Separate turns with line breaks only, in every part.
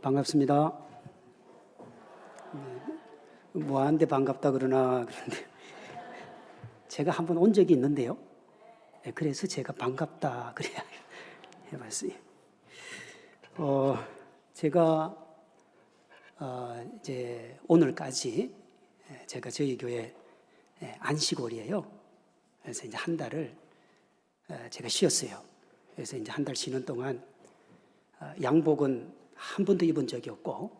반갑습니다. 뭐하는데 반갑다 그러나 그런데 제가 한번 온 적이 있는데요. 그래서 제가 반갑다 그래야 해봤어요. 제가 이제 오늘까지 제가 저희 교회 안식월이에요. 그래서 이제 한 달을 제가 쉬었어요. 그래서 이제 한 달 쉬는 동안 양복은 한 번도 입은 적이 없고,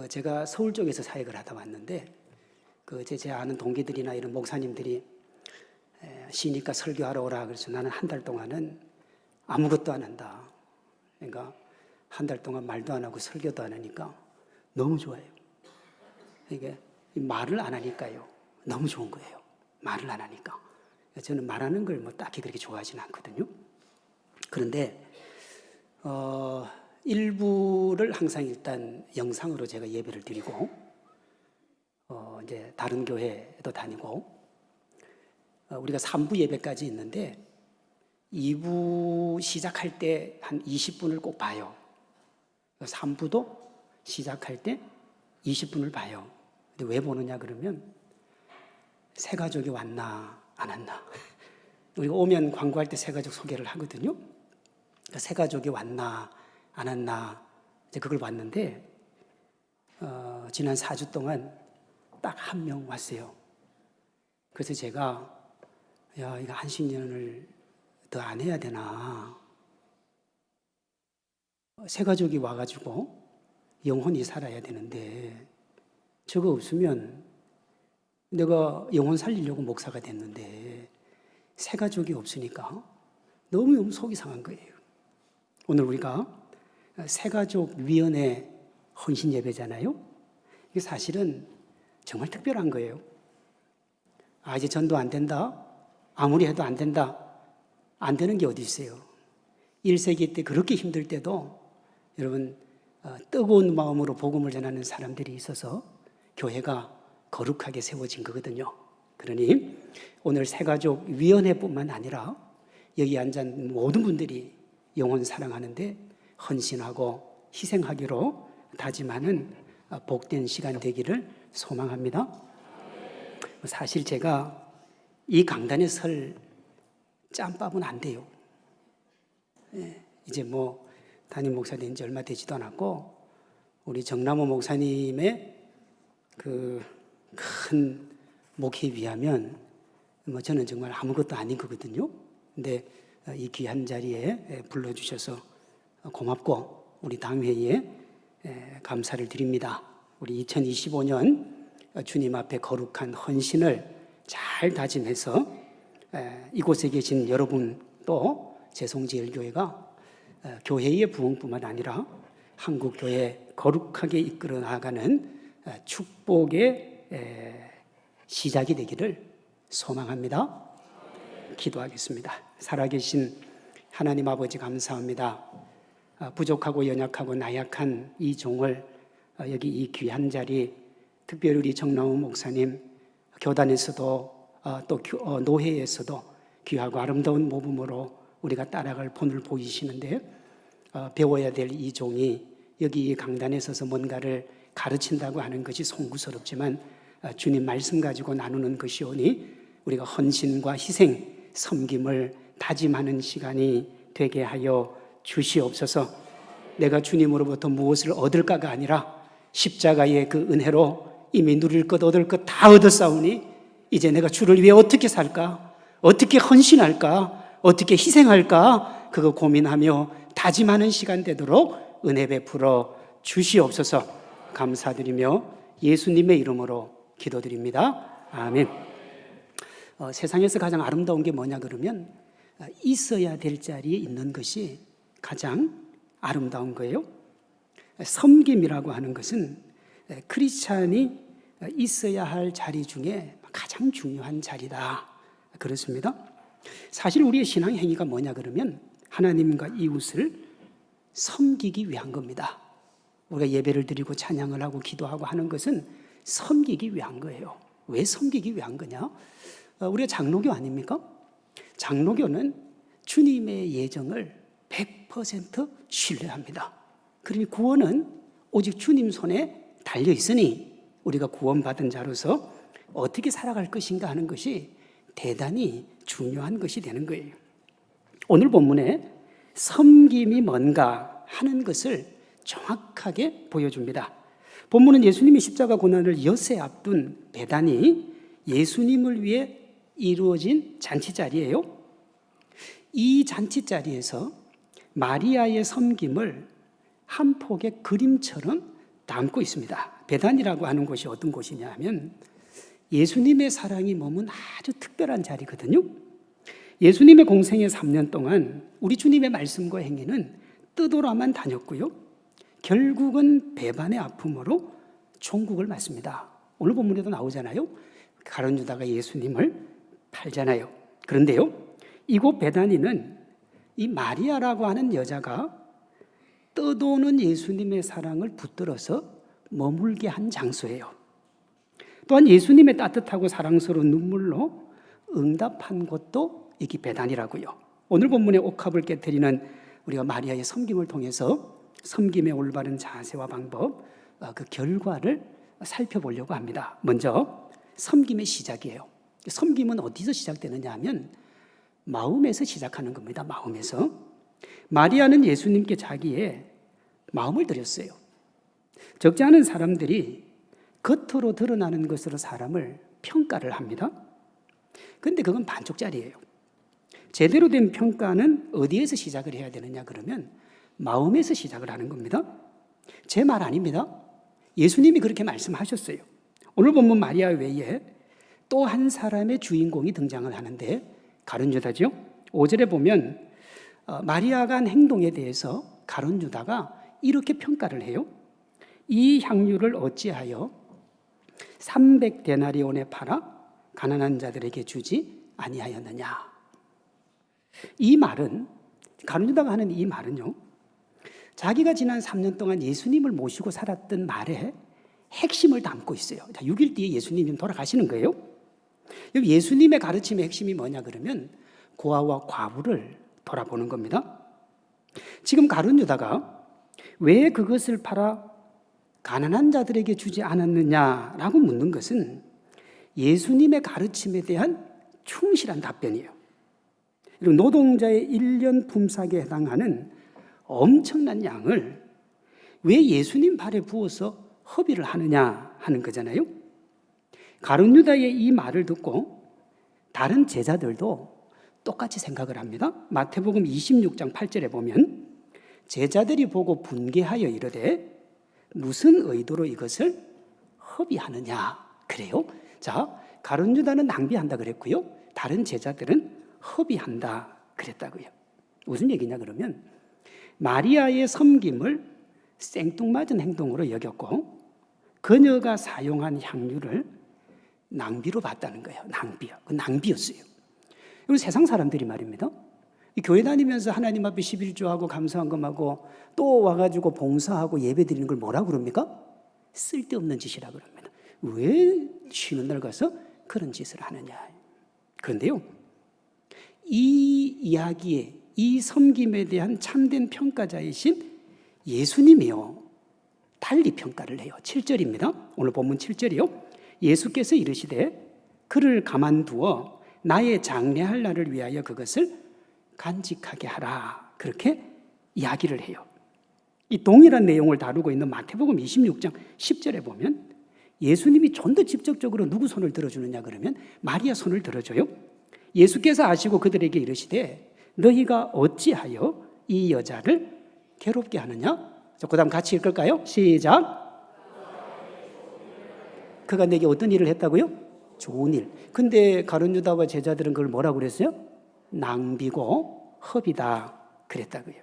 제가 서울 쪽에서 사역을 하다 왔는데, 제 아는 동기들이나 이런 목사님들이 쉬니까 설교하러 오라 그래서 나는 한 달 동안은 아무것도 안 한다. 그러니까 한 달 동안 말도 안 하고 설교도 안 하니까 너무 좋아요. 이게 말을 안 하니까요. 너무 좋은 거예요. 말을 안 하니까. 저는 말하는 걸 뭐 딱히 그렇게 좋아하지는 않거든요. 그런데 일부를 항상 일단 영상으로 제가 예배를 드리고, 이제 다른 교회도 다니고, 우리가 3부 예배까지 있는데 2부 시작할 때 한 20분을 꼭 봐요. 3부도 시작할 때 20분을 봐요. 근데 왜 보느냐 그러면 새 가족이 왔나 안 왔나. 우리가 오면 광고할 때 새 가족 소개를 하거든요. 그러니까 새 가족이 왔나 안 왔나 이제 그걸 봤는데, 지난 4주 동안 딱 한 명 왔어요. 그래서 제가 이거 안식년을 더 안 해야 되나. 새 가족이 와가지고 영혼이 살아야 되는데 저거 없으면 내가 영혼 살리려고 목사가 됐는데 새 가족이 없으니까 너무너무 속이 상한 거예요. 오늘 우리가 새가족위원회 헌신 예배잖아요. 이게 사실은 정말 특별한 거예요. 이제 전도 안 된다? 아무리 해도 안 된다? 안 되는 게 어디 있어요? 1세기 때 그렇게 힘들 때도 여러분 뜨거운 마음으로 복음을 전하는 사람들이 있어서 교회가 거룩하게 세워진 거거든요. 그러니 오늘 새가족위원회뿐만 아니라 여기 앉은 모든 분들이 영혼 사랑하는데 헌신하고 희생하기로 다짐하는 복된 시간 되기를 소망합니다. 사실 제가 이 강단에 설 짬밥은 안 돼요. 이제 뭐 담임 목사 된 지 얼마 되지도 않았고, 우리 정남호 목사님의 그 큰 목회에 비하면 뭐 저는 정말 아무것도 아닌 거거든요. 근데 이 귀한 자리에 불러주셔서 고맙고 우리 당회에 감사를 드립니다. 우리 2025년 주님 앞에 거룩한 헌신을 잘 다짐해서 이곳에 계신 여러분 또 제송제일교회가 교회의 부흥뿐만 아니라 한국교회 거룩하게 이끌어 나가는 축복의 시작이 되기를 소망합니다. 기도하겠습니다. 살아계신 하나님 아버지 감사합니다. 부족하고 연약하고 나약한 이 종을 여기 이 귀한 자리, 특별히 우리 정나우 목사님, 교단에서도 또 노회에서도 귀하고 아름다운 모범으로 우리가 따라갈 본을 보이시는데, 배워야 될 이 종이 여기 이 강단에 서서 뭔가를 가르친다고 하는 것이 송구스럽지만 주님 말씀 가지고 나누는 것이오니 우리가 헌신과 희생, 섬김을 다짐하는 시간이 되게 하여 주시옵소서. 내가 주님으로부터 무엇을 얻을까가 아니라 십자가의 그 은혜로 이미 누릴 것 얻을 것 다 얻었사오니 이제 내가 주를 위해 어떻게 살까, 어떻게 헌신할까, 어떻게 희생할까, 그거 고민하며 다짐하는 시간 되도록 은혜 베풀어 주시옵소서. 감사드리며 예수님의 이름으로 기도드립니다. 아멘. 세상에서 가장 아름다운 게 뭐냐 그러면 있어야 될 자리에 있는 것이 가장 아름다운 거예요. 섬김이라고 하는 것은 크리스찬이 있어야 할 자리 중에 가장 중요한 자리다. 그렇습니다. 사실 우리의 신앙 행위가 뭐냐 그러면 하나님과 이웃을 섬기기 위한 겁니다. 우리가 예배를 드리고 찬양을 하고 기도하고 하는 것은 섬기기 위한 거예요. 왜 섬기기 위한 거냐? 우리가 장로교 아닙니까? 장로교는 주님의 예정을 100% 신뢰합니다. 그러니 구원은 오직 주님 손에 달려 있으니 우리가 구원받은 자로서 어떻게 살아갈 것인가 하는 것이 대단히 중요한 것이 되는 거예요. 오늘 본문에 섬김이 뭔가 하는 것을 정확하게 보여줍니다. 본문은 예수님이 십자가 고난을 엿새 앞둔 베다니 예수님을 위해 이루어진 잔치자리예요. 이 잔치자리에서 마리아의 섬김을 한 폭의 그림처럼 담고 있습니다. 베단이라고 하는 곳이 어떤 곳이냐 하면 예수님의 사랑이 머문 아주 특별한 자리거든요. 예수님의 공생의 3년 동안 우리 주님의 말씀과 행위는 뜨돌아만 다녔고요. 결국은 배반의 아픔으로 종국을 맞습니다. 오늘 본문에도 나오잖아요. 가룟 유다가 예수님을 팔잖아요. 그런데요, 이곳 베다니는 이 마리아라고 하는 여자가 떠도는 예수님의 사랑을 붙들어서 머물게 한 장소예요. 또한 예수님의 따뜻하고 사랑스러운 눈물로 응답한 곳도 이기 베다니라고요. 오늘 본문의 옥합을 깨뜨리는 우리가 마리아의 섬김을 통해서 섬김의 올바른 자세와 방법, 그 결과를 살펴보려고 합니다. 먼저 섬김의 시작이에요. 섬김은 어디서 시작되느냐 하면 마음에서 시작하는 겁니다. 마음에서. 마리아는 예수님께 자기의 마음을 드렸어요. 적지 않은 사람들이 겉으로 드러나는 것으로 사람을 평가를 합니다. 그런데 그건 반쪽짜리예요. 제대로 된 평가는 어디에서 시작을 해야 되느냐 그러면 마음에서 시작을 하는 겁니다. 제 말 아닙니다. 예수님이 그렇게 말씀하셨어요. 오늘 본문 마리아 외에 또 한 사람의 주인공이 등장을 하는데 가룟 유다죠. 5절에 보면 마리아가 한 행동에 대해서 가룟 유다가 이렇게 평가를 해요. 이 향유를 어찌하여 300데나리온에 팔아 가난한 자들에게 주지 아니하였느냐. 이 말은, 가룟 유다가 하는 이 말은요, 자기가 지난 3년 동안 예수님을 모시고 살았던 말에 핵심을 담고 있어요. 자, 6일 뒤에 예수님이 돌아가시는 거예요. 여기 예수님의 가르침의 핵심이 뭐냐 그러면 고아와 과부를 돌아보는 겁니다. 지금 가룟 유다가 왜 그것을 팔아 가난한 자들에게 주지 않았느냐라고 묻는 것은 예수님의 가르침에 대한 충실한 답변이에요. 노동자의 1년 품삯에 해당하는 엄청난 양을 왜 예수님 발에 부어서 허비를 하느냐 하는 거잖아요. 가룟 유다의 이 말을 듣고 다른 제자들도 똑같이 생각을 합니다. 마태복음 26장 8절에 보면 제자들이 보고 분개하여 이르되 무슨 의도로 이것을 허비하느냐 그래요. 자, 가룟 유다는 낭비한다 그랬고요. 다른 제자들은 허비한다 그랬다고요. 무슨 얘기냐 그러면 마리아의 섬김을 생뚱맞은 행동으로 여겼고 그녀가 사용한 향유를 낭비로 봤다는 거예요. 낭비요. 그 낭비였어요. 이건 세상 사람들이 말입니다. 교회 다니면서 하나님 앞에 11조하고 감사헌금하고 또 와가지고 봉사하고 예배 드리는 걸 뭐라고 그럽니까? 쓸데없는 짓이라고 그럽니다. 왜 쉬는 날 가서 그런 짓을 하느냐. 그런데요, 이 이야기에 이 섬김에 대한 참된 평가자이신 예수님이요, 달리 평가를 해요. 7절입니다. 오늘 본문 7절이요. 예수께서 이르시되 그를 가만두어 나의 장례할 날을 위하여 그것을 간직하게 하라. 그렇게 이야기를 해요. 이 동일한 내용을 다루고 있는 마태복음 26장 10절에 보면 예수님이 좀 더 직접적으로 누구 손을 들어주느냐 그러면 마리아 손을 들어줘요. 예수께서 아시고 그들에게 이르시되 너희가 어찌하여 이 여자를 괴롭게 하느냐? 그 다음 같이 읽을까요? 시작. 그가 내게 어떤 일을 했다고요? 좋은 일. 근데 가룟 유다와 제자들은 그걸 뭐라고 그랬어요? 낭비고 허비다 그랬다고요.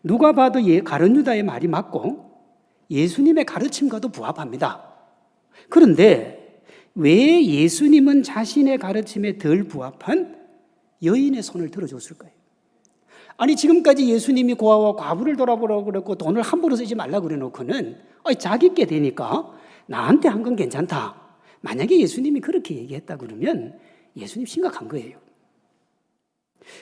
누가 봐도 가룟 유다의 말이 맞고 예수님의 가르침과도 부합합니다. 그런데 왜 예수님은 자신의 가르침에 덜 부합한 여인의 손을 들어줬을까요? 아니 지금까지 예수님이 고아와 과부를 돌아보라고 그랬고 돈을 함부로 쓰지 말라고 그래놓고는 자기 게 되니까 나한테 한 건 괜찮다. 만약에 예수님이 그렇게 얘기했다 그러면 예수님 심각한 거예요.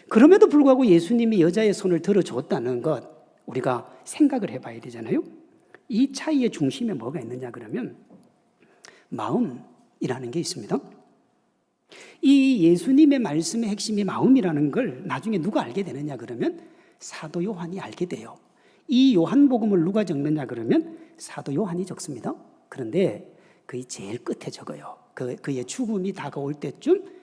그럼에도 불구하고 예수님이 여자의 손을 들어줬다는 것 우리가 생각을 해봐야 되잖아요. 이 차이의 중심에 뭐가 있느냐 그러면 마음이라는 게 있습니다. 이 예수님의 말씀의 핵심이 마음이라는 걸 나중에 누가 알게 되느냐 그러면 사도 요한이 알게 돼요. 이 요한복음을 누가 적느냐 그러면 사도 요한이 적습니다. 그런데 그의 제일 끝에 적어요. 그의 죽음이 다가올 때쯤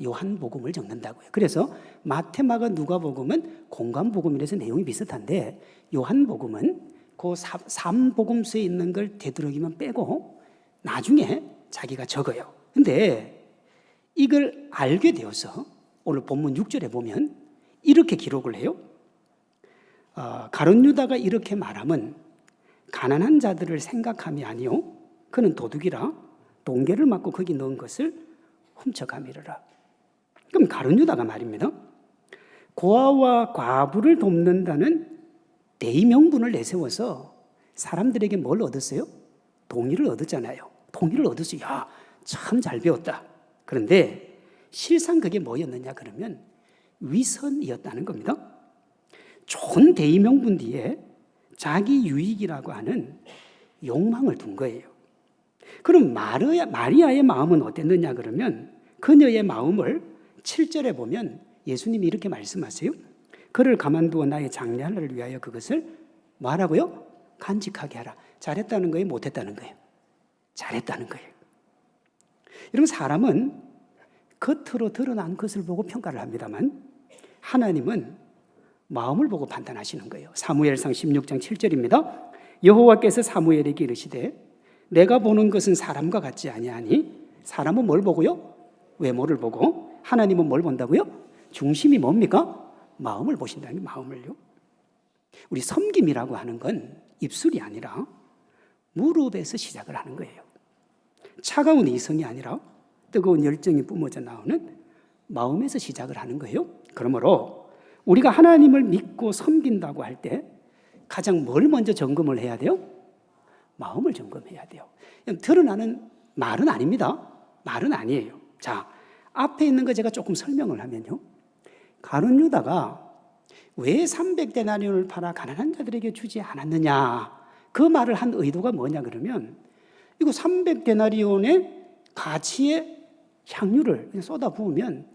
요한복음을 적는다고요. 그래서 마태, 마가, 누가복음은 공관복음이라서 내용이 비슷한데 요한복음은 그 3복음서에 있는 걸 되도록이면 빼고 나중에 자기가 적어요. 근데 이걸 알게 되어서 오늘 본문 6절에 보면 이렇게 기록을 해요. 가룟 유다가 이렇게 말함은 가난한 자들을 생각함이 아니요 그는 도둑이라 동계를 맞고 거기 넣은 것을 훔쳐가미르라. 그럼 가룟 유다가 말입니다. 고아와 과부를 돕는다는 대의명분을 내세워서 사람들에게 뭘 얻었어요? 동의를 얻었잖아요. 동의를 얻었어요. 야, 참 잘 배웠다. 그런데 실상 그게 뭐였느냐 그러면 위선이었다는 겁니다. 좋은 대의명분 뒤에 자기 유익이라고 하는 욕망을 둔 거예요. 그럼 마리아의 마음은 어땠느냐 그러면 그녀의 마음을 7절에 보면 예수님이 이렇게 말씀하세요. 그를 가만두어 나의 장례하나를 위하여 그것을 뭐하라고요? 간직하게 하라. 잘했다는 거예요? 못했다는 거예요? 잘했다는 거예요. 여러분 사람은 겉으로 드러난 것을 보고 평가를 합니다만 하나님은 마음을 보고 판단하시는 거예요. 사무엘상 16장 7절입니다. 여호와께서 사무엘에게 이르시되 내가 보는 것은 사람과 같지 아니하니 사람은 뭘 보고요? 외모를 보고 하나님은 뭘 본다고요? 중심이 뭡니까? 마음을 보신다는 마음을요. 우리 섬김이라고 하는 건 입술이 아니라 무릎에서 시작을 하는 거예요. 차가운 이성이 아니라 뜨거운 열정이 뿜어져 나오는 마음에서 시작을 하는 거예요. 그러므로 우리가 하나님을 믿고 섬긴다고 할 때 가장 뭘 먼저 점검을 해야 돼요? 마음을 점검해야 돼요. 드러나는 말은 아닙니다. 말은 아니에요. 자, 앞에 있는 거 제가 조금 설명을 하면요. 가룟 유다가 왜 300데나리온을 팔아 가난한 자들에게 주지 않았느냐 그 말을 한 의도가 뭐냐 그러면 이거 300데나리온의 가치의 향유를 쏟아 부으면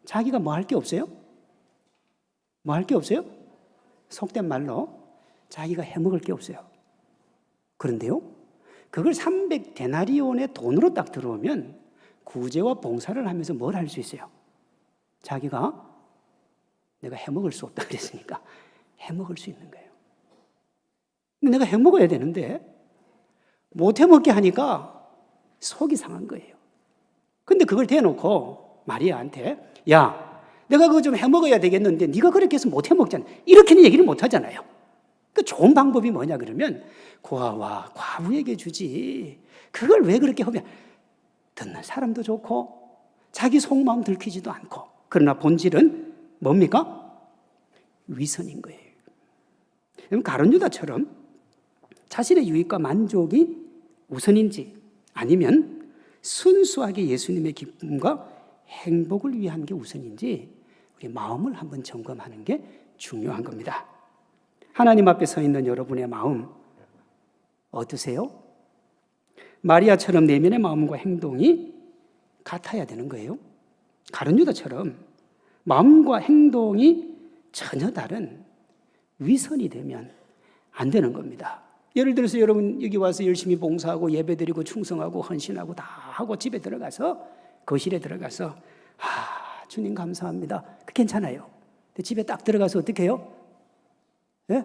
자기가 뭐 할 게 없어요? 뭐 할 게 없어요? 속된 말로 자기가 해먹을 게 없어요. 그런데요, 그걸 300데나리온의 돈으로 딱 들어오면 구제와 봉사를 하면서 뭘 할 수 있어요? 자기가 내가 해먹을 수 없다 그랬으니까 해먹을 수 있는 거예요. 내가 해먹어야 되는데 못 해먹게 하니까 속이 상한 거예요. 근데 그걸 대놓고 마리아한테 야, 내가 그거 좀 해먹어야 되겠는데 네가 그렇게 해서 못 해먹잖아. 이렇게는 얘기를 못 하잖아요. 그 좋은 방법이 뭐냐 그러면 고아와 과부에게 주지. 그걸 왜 그렇게 하면 듣는 사람도 좋고 자기 속마음 들키지도 않고 그러나 본질은 뭡니까? 위선인 거예요. 가룟 유다처럼 자신의 유익과 만족이 우선인지 아니면 순수하게 예수님의 기쁨과 행복을 위한 게 우선인지 우리 마음을 한번 점검하는 게 중요한 겁니다. 하나님 앞에 서 있는 여러분의 마음 어떠세요? 마리아처럼 내면의 마음과 행동이 같아야 되는 거예요. 가룟 유다처럼 마음과 행동이 전혀 다른 위선이 되면 안 되는 겁니다. 예를 들어서 여러분 여기 와서 열심히 봉사하고 예배드리고 충성하고 헌신하고 다 하고 집에 들어가서 거실에 들어가서 주님 감사합니다. 그 괜찮아요. 근데 집에 딱 들어가서 어떻게 해요? 예?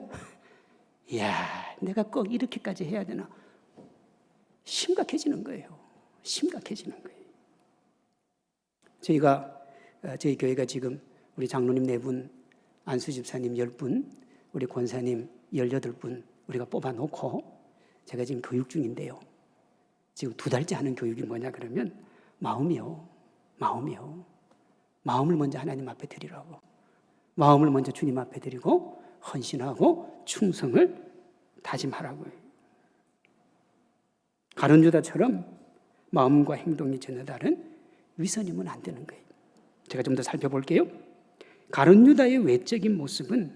이야, 내가 꼭 이렇게까지 해야 되나? 심각해지는 거예요. 심각해지는 거예요. 저희 교회가 지금 우리 장로님 4분, 안수 집사님 10분, 우리 권사님 18분 우리가 뽑아놓고 제가 지금 교육 중인데요. 지금 2달째 하는 교육이 뭐냐 그러면 마음이요. 마음을 먼저 하나님 앞에 드리라고. 마음을 먼저 주님 앞에 드리고 헌신하고 충성을 다짐하라고요. 가룟 유다처럼 마음과 행동이 전혀 다른 위선이면 안 되는 거예요. 제가 좀 더 살펴볼게요. 가룟 유다의 외적인 모습은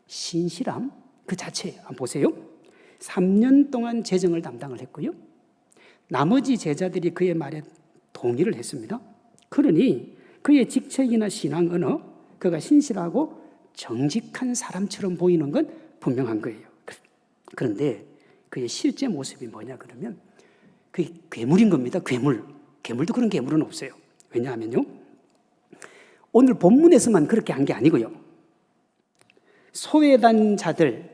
신실함 그 자체예요. 한번 보세요. 3년 동안 재정을 담당을 했고요. 나머지 제자들이 그의 말에 동의를 했습니다. 그러니 그의 직책이나 신앙 언어, 그가 신실하고 정직한 사람처럼 보이는 건 분명한 거예요. 그런데 그의 실제 모습이 뭐냐 그러면 그게 괴물인 겁니다. 괴물도 그런 괴물은 없어요. 왜냐하면요, 오늘 본문에서만 그렇게 한 게 아니고요, 소외단 자들,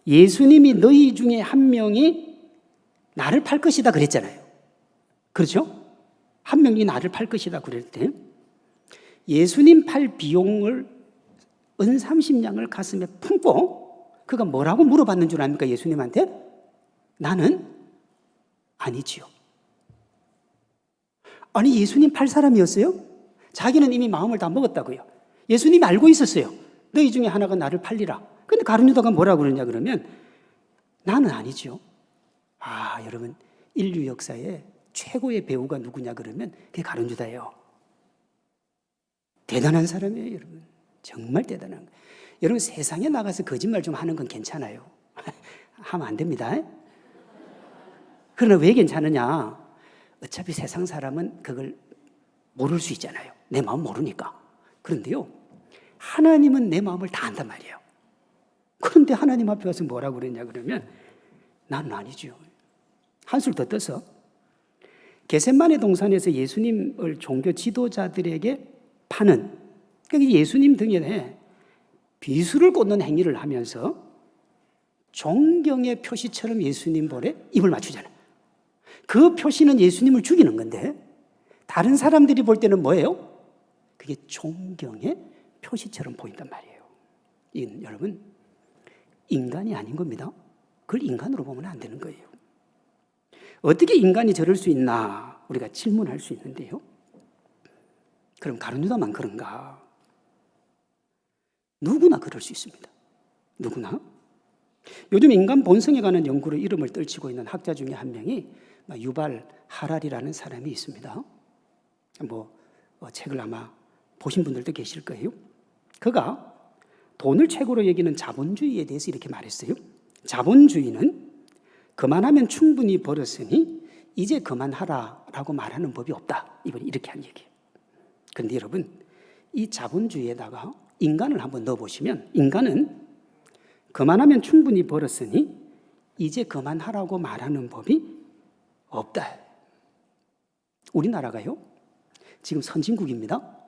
예수님이 너희 중에 한 명이 나를 팔 것이다 그랬잖아요. 그렇죠? 한 명이 나를 팔 것이다 그럴 때 예수님 팔 비용을 은 30냥을 가슴에 품고 그가 뭐라고 물어봤는 줄 압니까? 예수님한테? 나는 아니지요. 아니, 예수님 팔 사람이었어요? 자기는 이미 마음을 다 먹었다고요. 예수님이 알고 있었어요. 너희 중에 하나가 나를 팔리라. 근데 가룟 유다가 뭐라고 그러냐 그러면 나는 아니죠. 아, 여러분, 인류 역사에 최고의 배우가 누구냐 그러면 그게 가룟 유다예요. 대단한 사람이에요, 여러분. 정말 대단한 거예요. 여러분, 세상에 나가서 거짓말 좀 하는 건 괜찮아요. 하면 안 됩니다. 그러나 왜 괜찮으냐? 어차피 세상 사람은 그걸 모를 수 있잖아요. 내 마음 모르니까. 그런데요, 하나님은 내 마음을 다 안단 말이에요. 그런데 하나님 앞에 와서 뭐라고 그랬냐 그러면 나는 아니죠. 한술 더 떠서 겟세마네 동산에서 예수님을 종교 지도자들에게 파는, 그러니까 예수님 등에 비수를 꽂는 행위를 하면서 존경의 표시처럼 예수님 볼에 입을 맞추잖아요. 그 표시는 예수님을 죽이는 건데 다른 사람들이 볼 때는 뭐예요? 그게 존경의 표시처럼 보인단 말이에요. 이건 여러분, 인간이 아닌 겁니다. 그걸 인간으로 보면 안 되는 거예요. 어떻게 인간이 저럴 수 있나 우리가 질문할 수 있는데요. 그럼 가룟 유다만 그런가? 누구나 그럴 수 있습니다. 누구나. 요즘 인간 본성에 관한 연구로 이름을 떨치고 있는 학자 중에 한 명이 유발 하랄이라는 사람이 있습니다. 책을 아마 보신 분들도 계실 거예요. 그가 돈을 최고로 여기는 자본주의에 대해서 이렇게 말했어요. 자본주의는 그만하면 충분히 벌었으니 이제 그만하라라고 말하는 법이 없다. 이번에 이렇게 한 얘기예요. 그런데 여러분, 이 자본주의에다가 인간을 한번 넣어보시면 인간은 그만하면 충분히 벌었으니 이제 그만하라고 말하는 법이 없다. 우리나라가요, 지금 선진국입니다.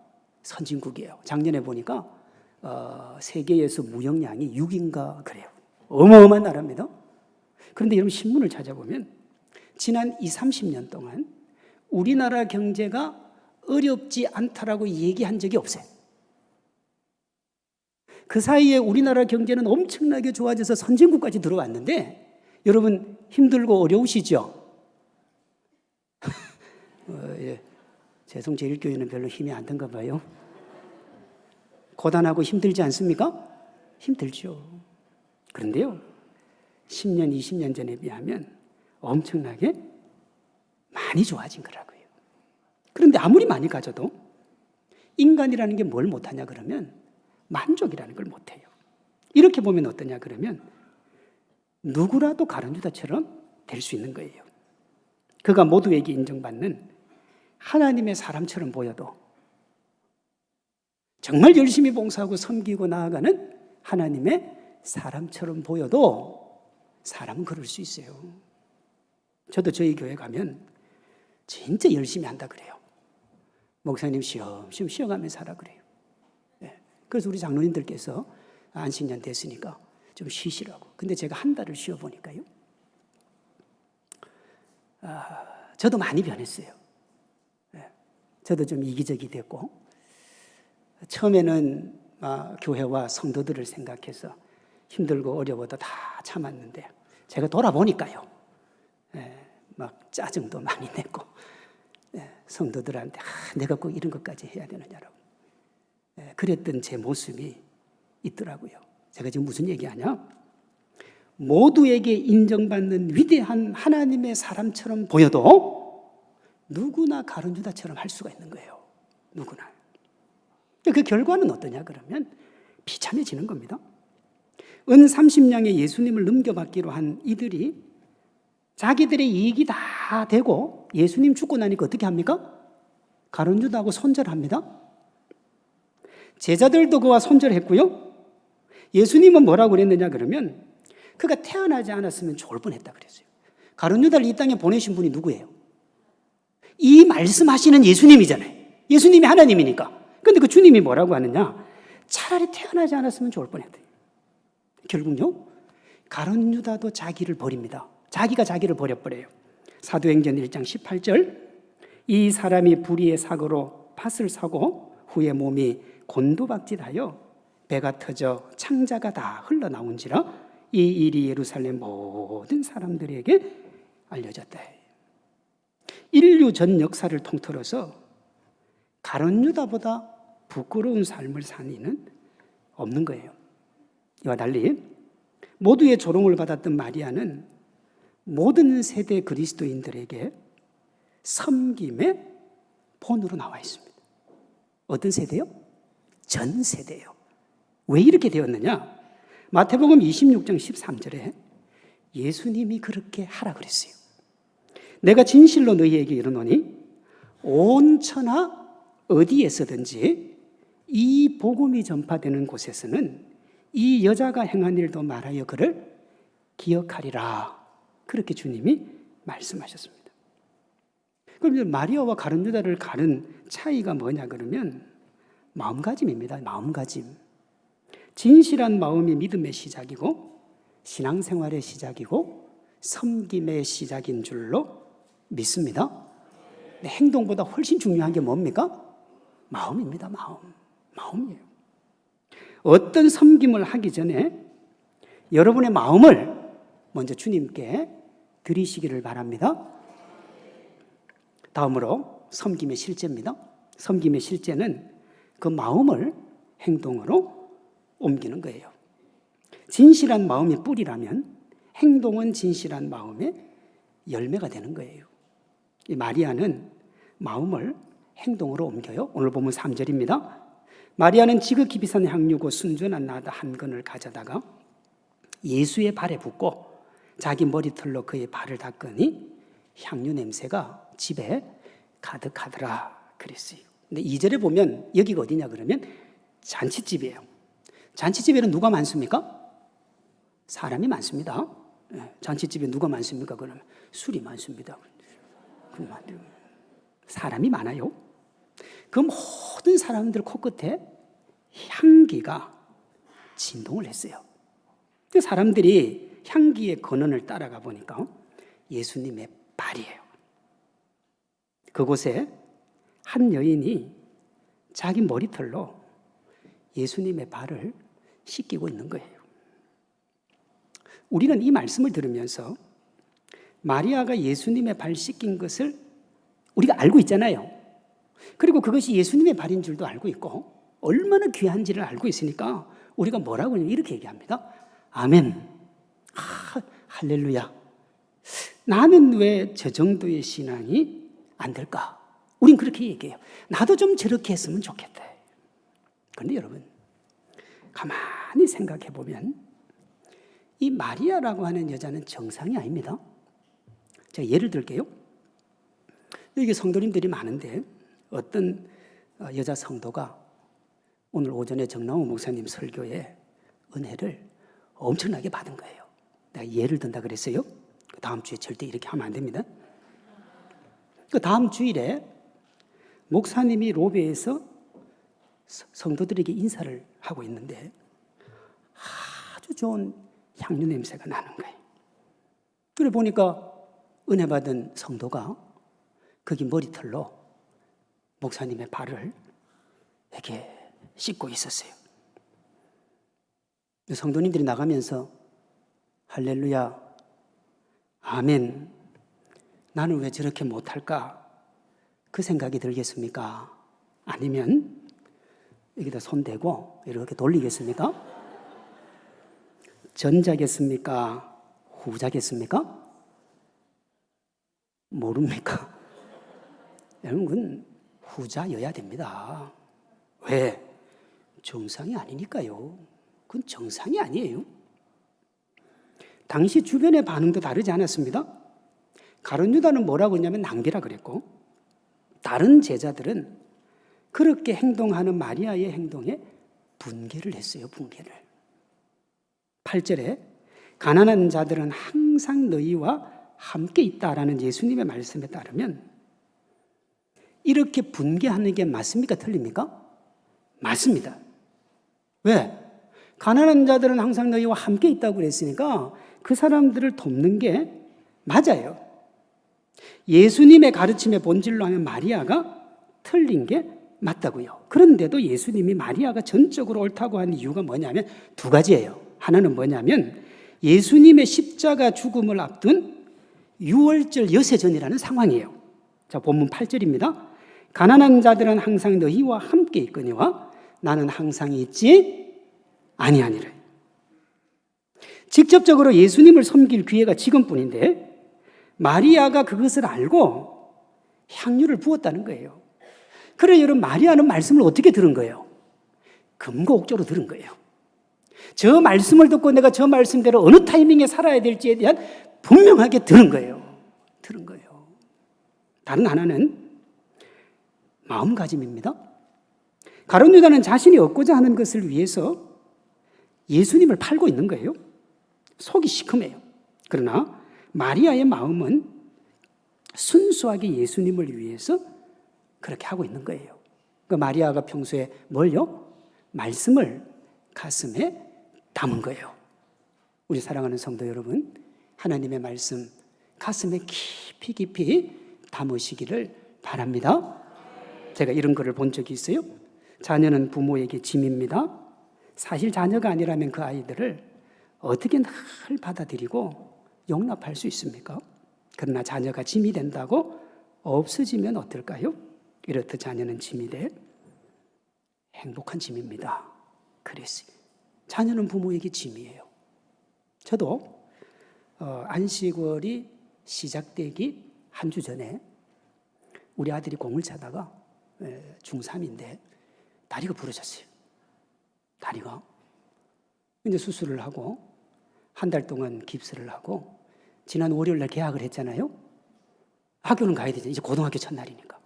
선진국이에요. 작년에 보니까 세계에서 무역량이 6인가 그래요. 어마어마한 나라입니다. 그런데 여러분, 신문을 찾아보면 지난 20-30년 동안 우리나라 경제가 어렵지 않다라고 얘기한 적이 없어요. 그 사이에 우리나라 경제는 엄청나게 좋아져서 선진국까지 들어왔는데 여러분, 힘들고 어려우시죠? 예. 재성제일교회는 별로 힘이 안 든가 봐요. 고단하고 힘들지 않습니까? 힘들죠. 그런데요, 10년, 20년 전에 비하면 엄청나게 많이 좋아진 거라고요. 그런데 아무리 많이 가져도 인간이라는 게 뭘 못하냐 그러면 만족이라는 걸 못해요. 이렇게 보면 어떠냐 그러면 누구라도 가룟 유다처럼 될 수 있는 거예요. 그가 모두에게 인정받는 하나님의 사람처럼 보여도, 정말 열심히 봉사하고 섬기고 나아가는 하나님의 사람처럼 보여도 사람은 그럴 수 있어요. 저도 저희 교회 가면 진짜 열심히 한다 그래요. 목사님 쉬엄쉬엄 쉬어가면서 하라 그래요. 네. 그래서 우리 장로님들께서 안식년 됐으니까 좀 쉬시라고. 근데 제가 한 달을 쉬어보니까요, 저도 많이 변했어요. 네. 저도 좀 이기적이 됐고, 처음에는 교회와 성도들을 생각해서 힘들고 어려워도 다 참았는데 제가 돌아보니까요, 막 짜증도 많이 내고, 성도들한테 내가 꼭 이런 것까지 해야 되느냐라고 그랬던 제 모습이 있더라고요. 제가 지금 무슨 얘기하냐? 모두에게 인정받는 위대한 하나님의 사람처럼 보여도 누구나 가룟 유다처럼 할 수가 있는 거예요. 누구나. 그 결과는 어떠냐 그러면 비참해지는 겁니다. 은 30냥에 예수님을 넘겨받기로 한 이들이 자기들의 이익이 다 되고 예수님 죽고 나니까 어떻게 합니까? 가룟유다하고 손절합니다. 제자들도 그와 손절했고요. 예수님은 뭐라고 그랬느냐 그러면 그가 태어나지 않았으면 좋을 뻔했다 그랬어요. 가룟유다를 이 땅에 보내신 분이 누구예요? 이 말씀하시는 예수님이잖아요. 예수님이 하나님이니까. 그런데 그 주님이 뭐라고 하느냐? 차라리 태어나지 않았으면 좋을 뻔했다. 결국요, 가룟유다도 자기를 버립니다. 자기가 자기를 버려버려요. 사도행전 1장 18절, 이 사람이 불의의 사고로 밭을 사고 후에 몸이 곤두박질하여 배가 터져 창자가 다 흘러나온지라 이 일이 예루살렘 모든 사람들에게 알려졌다. 인류 전 역사를 통틀어서 가룟유다보다 부끄러운 삶을 산 이는 없는 거예요. 이와 달리 모두의 조롱을 받았던 마리아는 모든 세대 그리스도인들에게 섬김의 본으로 나와 있습니다. 어떤 세대요? 전 세대예요. 왜 이렇게 되었느냐? 마태복음 26장 13절에 예수님이 그렇게 하라 그랬어요. 내가 진실로 너희에게 이르노니 온 천하 어디에서든지 이 복음이 전파되는 곳에서는 이 여자가 행한 일도 말하여 그를 기억하리라. 그렇게 주님이 말씀하셨습니다. 그럼 마리아와 가룟유다를 가른 차이가 뭐냐 그러면 마음가짐입니다. 마음가짐. 진실한 마음이 믿음의 시작이고 신앙생활의 시작이고 섬김의 시작인 줄로 믿습니다. 행동보다 훨씬 중요한 게 뭡니까? 마음입니다. 마음이에요. 어떤 섬김을 하기 전에 여러분의 마음을 먼저 주님께 드리시기를 바랍니다. 다음으로 섬김의 실제입니다. 섬김의 실제는 그 마음을 행동으로 옮기는 거예요. 진실한 마음이 뿌리라면 행동은 진실한 마음의 열매가 되는 거예요. 이 마리아는 마음을 행동으로 옮겨요. 오늘 보면 3절입니다. 마리아는 지극히 비싼 향유고 순전한 나드 한 근을 가져다가 예수의 발에 붓고 자기 머리털로 그의 발을 닦으니 향유 냄새가 집에 가득하더라 그랬어요. 근데 2절에 보면 여기가 어디냐 그러면 잔치집이에요. 잔치집에는 누가 많습니까? 사람이 많습니다. 잔치집에 누가 많습니까? 그러면 술이 많습니다. 사람이 많아요. 그 모든 사람들 코끝에 향기가 진동을 했어요. 사람들이 향기의 근원을 따라가 보니까 예수님의 발이에요. 그곳에 한 여인이 자기 머리털로 예수님의 발을 씻기고 있는 거예요. 우리는 이 말씀을 들으면서 마리아가 예수님의 발 씻긴 것을 우리가 알고 있잖아요. 그리고 그것이 예수님의 발인 줄도 알고 있고 얼마나 귀한지를 알고 있으니까 우리가 뭐라고 이렇게 얘기합니다. 아멘. 할렐루야. 나는 왜 저 정도의 신앙이 안 될까? 우린 그렇게 얘기해요. 나도 좀 저렇게 했으면 좋겠다. 그런데 여러분, 가만히 생각해 보면 이 마리아라고 하는 여자는 정상이 아닙니다. 제가 예를 들게요. 여기 성도님들이 많은데 어떤 여자 성도가 오늘 오전에 정남호 목사님 설교에 은혜를 엄청나게 받은 거예요. 내가 예를 든다 그랬어요. 다음 주에 절대 이렇게 하면 안 됩니다. 그 다음 주일에 목사님이 로베에서 성도들에게 인사를 하고 있는데 아주 좋은 향유 냄새가 나는 거예요. 그래 보니까 은혜 받은 성도가 거기 머리털로 목사님의 발을 이렇게 씻고 있었어요. 성도님들이 나가면서 할렐루야, 아멘, 나는 왜 저렇게 못할까? 그 생각이 들겠습니까? 아니면 여기다 손 대고 이렇게 돌리겠습니까? 전자겠습니까? 후자겠습니까? 모릅니까? 여러분, 그건 후자여야 됩니다. 왜? 정상이 아니니까요. 그건 정상이 아니에요. 당시 주변의 반응도 다르지 않았습니다. 가룟 유다는 뭐라고 했냐면 낭비라 그랬고, 다른 제자들은 그렇게 행동하는 마리아의 행동에 분개를 했어요. 분개를. 8절에 가난한 자들은 항상 너희와 함께 있다라는 예수님의 말씀에 따르면 이렇게 분개하는 게 맞습니까? 틀립니까? 맞습니다. 왜? 가난한 자들은 항상 너희와 함께 있다고 그랬으니까 그 사람들을 돕는 게 맞아요. 예수님의 가르침의 본질로 하면 마리아가 틀린 게 맞다고요. 그런데도 예수님이 마리아가 전적으로 옳다고 하는 이유가 뭐냐면 두 가지예요. 하나는 뭐냐면 예수님의 십자가 죽음을 앞둔 유월절 여세전이라는 상황이에요. 자, 본문 8절입니다. 가난한 자들은 항상 너희와 함께 있거니와 나는 항상 있지 아니하니라. 직접적으로 예수님을 섬길 기회가 지금뿐인데 마리아가 그것을 알고 향유를 부었다는 거예요. 그래 여러분, 마리아는 말씀을 어떻게 들은 거예요? 금고옥조로 들은 거예요. 저 말씀을 듣고 내가 저 말씀대로 어느 타이밍에 살아야 될지에 대한 분명하게 들은 거예요. 들은 거예요. 다른 하나는 마음가짐입니다. 가룟 유다는 자신이 얻고자 하는 것을 위해서 예수님을 팔고 있는 거예요. 속이 시커매요. 그러나 마리아의 마음은 순수하게 예수님을 위해서 그렇게 하고 있는 거예요. 그 마리아가 평소에 뭘요? 말씀을 가슴에 담은 거예요. 우리 사랑하는 성도 여러분, 하나님의 말씀 가슴에 깊이 깊이 담으시기를 바랍니다. 제가 이런 글을 본 적이 있어요. 자녀는 부모에게 짐입니다. 사실 자녀가 아니라면 그 아이들을 어떻게 늘 받아들이고 용납할 수 있습니까? 그러나 자녀가 짐이 된다고 없어지면 어떨까요? 이렇듯 자녀는 짐이 돼 행복한 짐입니다. 그랬어요. 자녀는 부모에게 짐이에요. 저도 안식월이 시작되기 한 주 전에 우리 아들이 공을 차다가 중3인데 다리가 부러졌어요. 다리가. 이제 수술을 하고 한 달 동안 깁스를 하고 지난 월요일 날 개학을 했잖아요. 학교는 가야 되죠. 이제 고등학교 첫날이니까.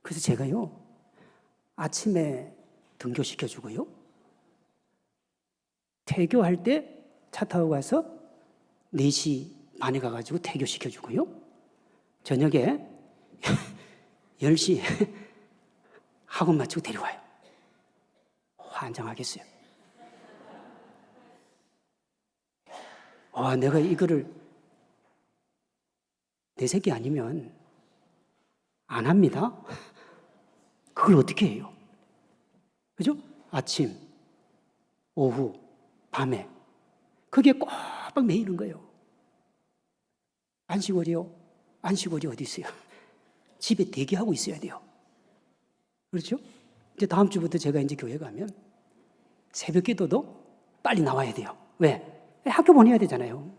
그래서 제가요, 아침에 등교시켜주고요, 퇴교할 때 차 타고 가서 4시 반에 가가지고 퇴교시켜주고요, 저녁에 10시에 학원 마치고 데려와요. 환장하겠어요. 내가 이거를 내 새끼 아니면 안 합니다. 그걸 어떻게 해요? 그죠? 아침, 오후, 밤에 그게 꼬박 매이는 거예요. 안식월이요? 안식월이 어디 있어요? 집에 대기하고 있어야 돼요. 그렇죠? 이제 다음 주부터 제가 이제 교회 가면 새벽 기도도 빨리 나와야 돼요. 왜? 학교 보내야 되잖아요.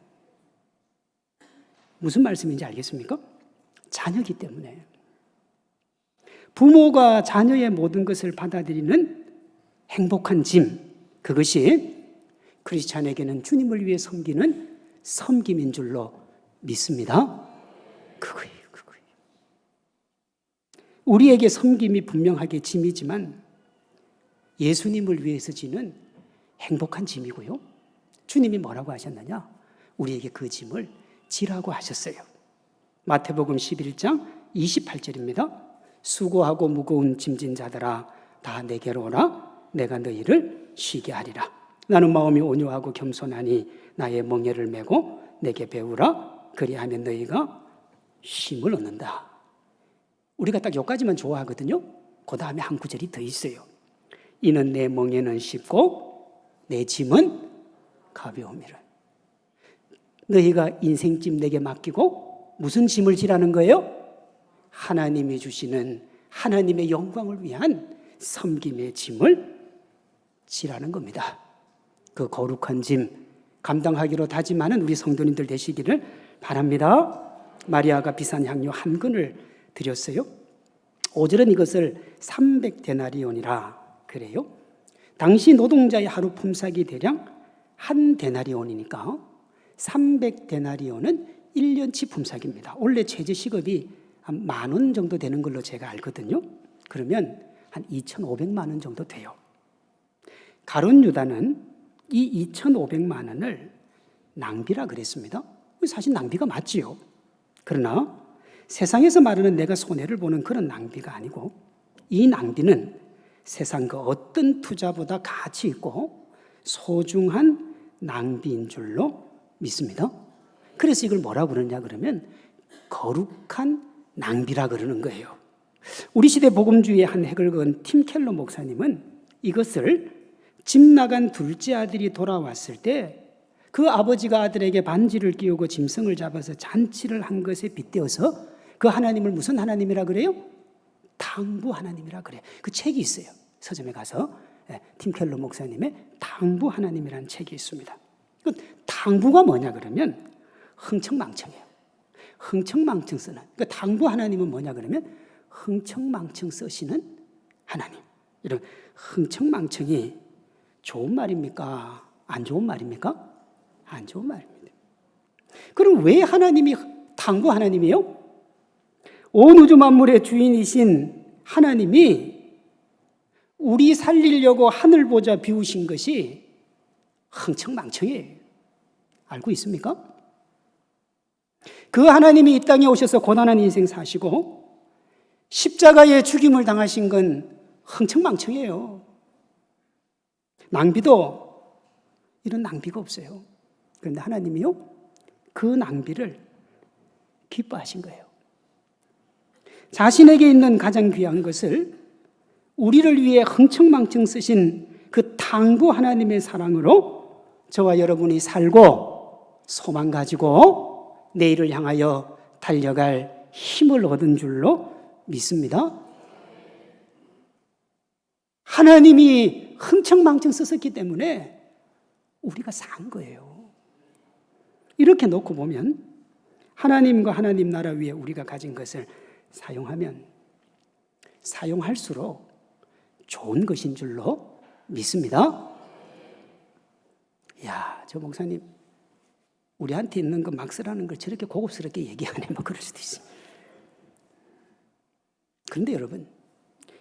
무슨 말씀인지 알겠습니까? 자녀이기 때문에. 부모가 자녀의 모든 것을 받아들이는 행복한 짐, 그것이 크리스찬에게는 주님을 위해 섬기는 섬김인 줄로 믿습니다. 그거예요. 우리에게 섬김이 분명하게 짐이지만 예수님을 위해서 지는 행복한 짐이고요. 주님이 뭐라고 하셨느냐? 우리에게 그 짐을 지라고 하셨어요. 마태복음 11장 28절입니다. 수고하고 무거운 짐진 자들아 다 내게로 오라. 내가 너희를 쉬게 하리라. 나는 마음이 온유하고 겸손하니 나의 멍에를 메고 내게 배우라. 그리하면 너희가 쉼을 얻는다. 우리가 딱 여기까지만 좋아하거든요. 그 다음에 한 구절이 더 있어요. 이는 내 멍에는 쉽고 내 짐은 가벼움이라. 너희가 인생짐 내게 맡기고 무슨 짐을 지라는 거예요? 하나님이 주시는 하나님의 영광을 위한 섬김의 짐을 지라는 겁니다. 그 거룩한 짐 감당하기로 다짐하는 우리 성도님들 되시기를 바랍니다. 마리아가 비싼 향유 한 근을 드렸어요. 5절은 이것을 300데나리온이라 그래요. 당시 노동자의 하루 품삯이 대략 한 데나리온이니까 300데나리온은 1년치 품삯입니다. 원래 최저시급이 한 10,000원 정도 되는 걸로 제가 알거든요. 그러면 한 2,500만 원 정도 돼요. 가룟 유다는 이 2,500만 원을 낭비라 그랬습니다. 사실 낭비가 맞지요. 그러나 세상에서 말하는 내가 손해를 보는 그런 낭비가 아니고, 이 낭비는 세상 그 어떤 투자보다 가치 있고 소중한 낭비인 줄로 믿습니다. 그래서 이걸 뭐라고 그러냐 그러면 거룩한 낭비라 그러는 거예요. 우리 시대 복음주의의 한 핵을 그은 팀 켈러 목사님은 이것을 집 나간 둘째 아들이 돌아왔을 때 그 아버지가 아들에게 반지를 끼우고 짐승을 잡아서 잔치를 한 것에 빗대어서 그 하나님을 무슨 하나님이라 그래요? 당부 하나님이라 그래요. 그 책이 있어요. 서점에 가서 팀 켈러 목사님의 당부 하나님이라는 책이 있습니다. 그 당부가 뭐냐 그러면 흥청망청이에요. 흥청망청 쓰는. 그 당부 하나님은 뭐냐 그러면 흥청망청 쓰시는 하나님. 이런 흥청망청이 좋은 말입니까? 안 좋은 말입니까? 안 좋은 말입니다. 그럼 왜 하나님이 당부 하나님이에요? 온 우주 만물의 주인이신 하나님이 우리 살리려고 하늘 보자 비우신 것이 흥청망청이에요. 알고 있습니까? 그 하나님이 이 땅에 오셔서 고단한 인생 사시고 십자가의 죽임을 당하신 건 흥청망청이에요. 낭비도 이런 낭비가 없어요. 그런데 하나님이요, 그 낭비를 기뻐하신 거예요. 자신에게 있는 가장 귀한 것을 우리를 위해 흥청망청 쓰신 그 당부 하나님의 사랑으로 저와 여러분이 살고 소망 가지고 내일을 향하여 달려갈 힘을 얻은 줄로 믿습니다. 하나님이 흥청망청 썼기 때문에 우리가 산 거예요. 이렇게 놓고 보면 하나님과 하나님 나라 위에 우리가 가진 것을 사용하면 사용할수록 좋은 것인 줄로 믿습니다. 야, 저 목사님 우리한테 있는 거 막 쓰라는 걸 저렇게 고급스럽게 얘기하네, 뭐 그럴 수도 있어요. 그런데 여러분,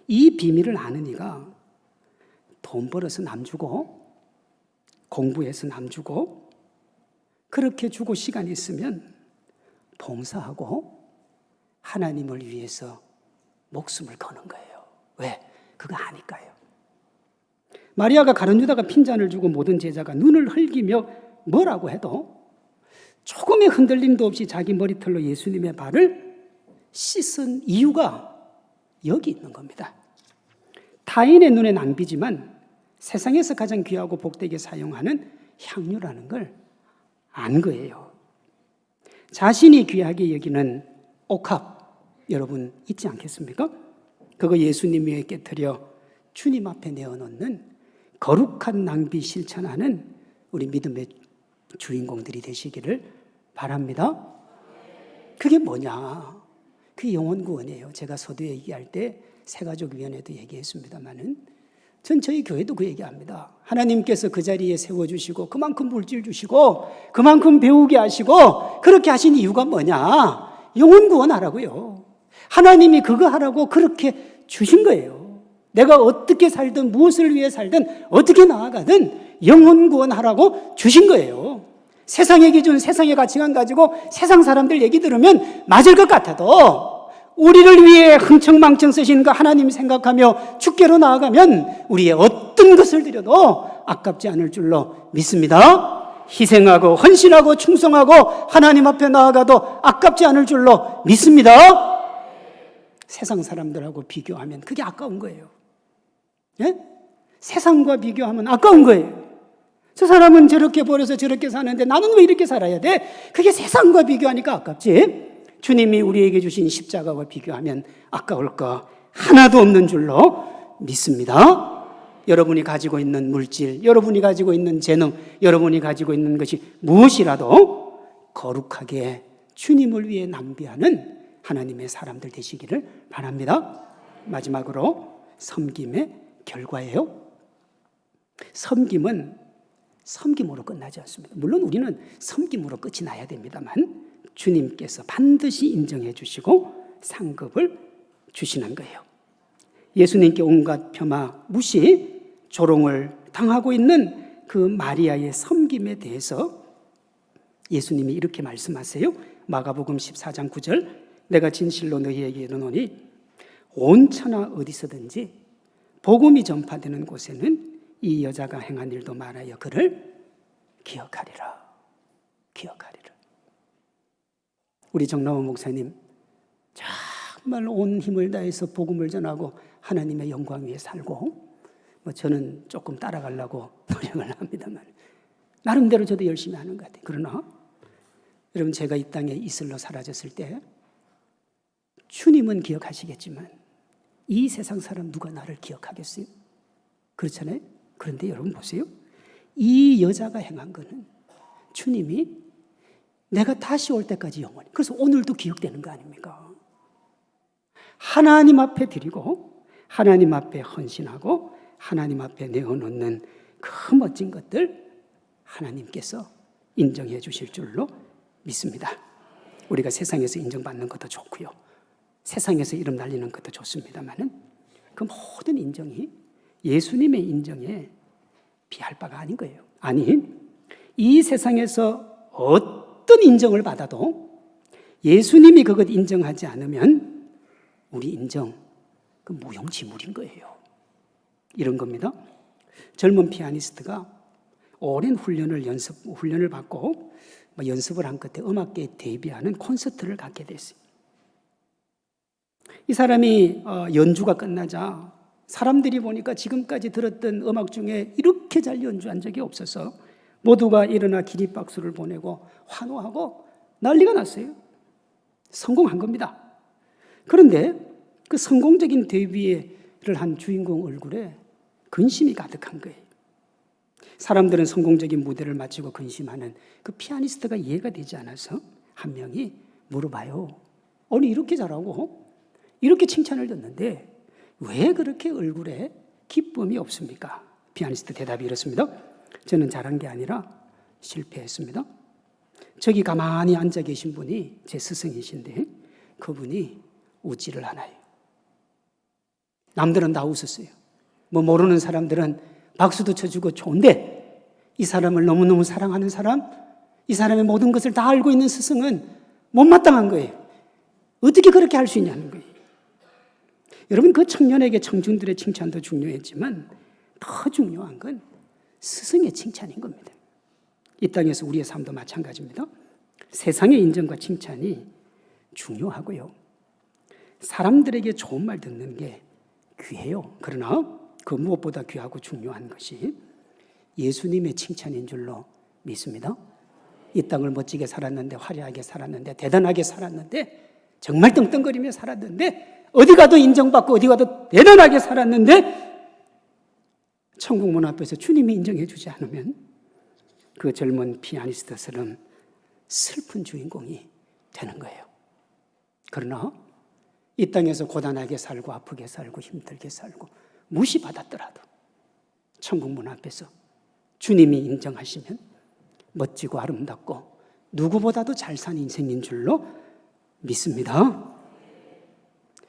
이 비밀을 아는 이가 돈 벌어서 남 주고 공부해서 남 주고 그렇게 주고 시간이 있으면 봉사하고 하나님을 위해서 목숨을 거는 거예요. 왜? 그거 아니까요. 마리아가 가룟 유다가 핀잔을 주고 모든 제자가 눈을 흘기며 뭐라고 해도 조금의 흔들림도 없이 자기 머리털로 예수님의 발을 씻은 이유가 여기 있는 겁니다. 타인의 눈에 낭비지만 세상에서 가장 귀하고 복되게 사용하는 향유라는 걸 안 거예요. 자신이 귀하게 여기는 옥합 여러분 있지 않겠습니까? 그거 예수님 위에 깨트려 주님 앞에 내어놓는 거룩한 낭비 실천하는 우리 믿음의 주인공들이 되시기를 바랍니다. 그게 뭐냐? 그게 영혼구원이에요. 제가 서두에 얘기할 때 새가족위원회도 얘기했습니다마는 전 저희 교회도 그 얘기합니다. 하나님께서 그 자리에 세워주시고 그만큼 물질 주시고 그만큼 배우게 하시고 그렇게 하신 이유가 뭐냐? 영혼구원하라고요. 하나님이 그거 하라고 그렇게 주신 거예요. 내가 어떻게 살든 무엇을 위해 살든 어떻게 나아가든 영혼구원하라고 주신 거예요. 세상의 기준, 세상의 가치관 가지고 세상 사람들 얘기 들으면 맞을 것 같아도 우리를 위해 흥청망청 쓰신 그 하나님 생각하며 주께로 나아가면 우리의 어떤 것을 드려도 아깝지 않을 줄로 믿습니다. 희생하고 헌신하고 충성하고 하나님 앞에 나아가도 아깝지 않을 줄로 믿습니다. 세상 사람들하고 비교하면 그게 아까운 거예요. 예? 세상과 비교하면 아까운 거예요. 저 사람은 저렇게 벌어서 저렇게 사는데 나는 왜 이렇게 살아야 돼? 그게 세상과 비교하니까 아깝지. 주님이 우리에게 주신 십자가와 비교하면 아까울 거 하나도 없는 줄로 믿습니다. 여러분이 가지고 있는 물질, 여러분이 가지고 있는 재능, 여러분이 가지고 있는 것이 무엇이라도 거룩하게 주님을 위해 낭비하는 하나님의 사람들 되시기를 바랍니다. 마지막으로 섬김의 결과예요. 섬김은 섬김으로 끝나지 않습니다. 물론 우리는 섬김으로 끝이 나야 됩니다만 주님께서 반드시 인정해 주시고 상급을 주시는 거예요. 예수님께 온갖 폄하, 무시, 조롱을 당하고 있는 그 마리아의 섬김에 대해서 예수님이 이렇게 말씀하세요. 마가복음 14장 9절, 내가 진실로 너희에게 이르노니 온 천하 어디서든지 복음이 전파되는 곳에는 이 여자가 행한 일도 말하여 그를 기억하리라. 기억하리라. 우리 정남호 목사님 정말 온 힘을 다해서 복음을 전하고 하나님의 영광 위에 살고, 저는 조금 따라가려고 노력을 합니다만 나름대로 저도 열심히 하는 것 같아요. 그러나 여러분, 제가 이 땅에 이슬로 사라졌을 때 주님은 기억하시겠지만 이 세상 사람 누가 나를 기억하겠어요? 그렇잖아요. 그런데 여러분 보세요. 이 여자가 행한 거는 주님이 내가 다시 올 때까지 영원히, 그래서 오늘도 기억되는 거 아닙니까? 하나님 앞에 드리고 하나님 앞에 헌신하고 하나님 앞에 내어놓는 그 멋진 것들 하나님께서 인정해 주실 줄로 믿습니다. 우리가 세상에서 인정받는 것도 좋고요, 세상에서 이름 날리는 것도 좋습니다만은 그 모든 인정이 예수님의 인정에 비할 바가 아닌 거예요. 아니, 이 세상에서 어떤 인정을 받아도 예수님이 그것 인정하지 않으면 우리 인정, 그 무용지물인 거예요. 이런 겁니다. 젊은 피아니스트가 오랜 훈련을 받고 연습을 한 끝에 음악계에 데뷔하는 콘서트를 갖게 됐어요. 이 사람이 연주가 끝나자 사람들이 보니까 지금까지 들었던 음악 중에 이렇게 잘 연주한 적이 없어서 모두가 일어나 기립박수를 보내고 환호하고 난리가 났어요. 성공한 겁니다. 그런데 그 성공적인 데뷔를 한 주인공 얼굴에 근심이 가득한 거예요. 사람들은 성공적인 무대를 마치고 근심하는 그 피아니스트가 이해가 되지 않아서 한 명이 물어봐요. 아니, 이렇게 잘하고 이렇게 칭찬을 듣는데 왜 그렇게 얼굴에 기쁨이 없습니까? 피아니스트 대답이 이렇습니다. 저는 잘한 게 아니라 실패했습니다. 저기 가만히 앉아 계신 분이 제 스승이신데 그분이 웃지를 않아요. 남들은 다 웃었어요. 모르는 사람들은 박수도 쳐주고 좋은데 이 사람을 너무너무 사랑하는 사람, 이 사람의 모든 것을 다 알고 있는 스승은 못마땅한 거예요. 어떻게 그렇게 할 수 있냐는 거예요. 여러분, 그 청년에게 청중들의 칭찬도 중요했지만 더 중요한 건 스승의 칭찬인 겁니다. 이 땅에서 우리의 삶도 마찬가지입니다. 세상의 인정과 칭찬이 중요하고요, 사람들에게 좋은 말 듣는 게 귀해요. 그러나 그 무엇보다 귀하고 중요한 것이 예수님의 칭찬인 줄로 믿습니다. 이 땅을 멋지게 살았는데, 화려하게 살았는데, 대단하게 살았는데, 정말 떵떵거리며 살았는데, 어디 가도 인정받고 어디 가도 대단하게 살았는데 천국 문 앞에서 주님이 인정해 주지 않으면 그 젊은 피아니스트처럼 슬픈 주인공이 되는 거예요. 그러나 이 땅에서 고단하게 살고 아프게 살고 힘들게 살고 무시받았더라도 천국 문 앞에서 주님이 인정하시면 멋지고 아름답고 누구보다도 잘 산 인생인 줄로 믿습니다.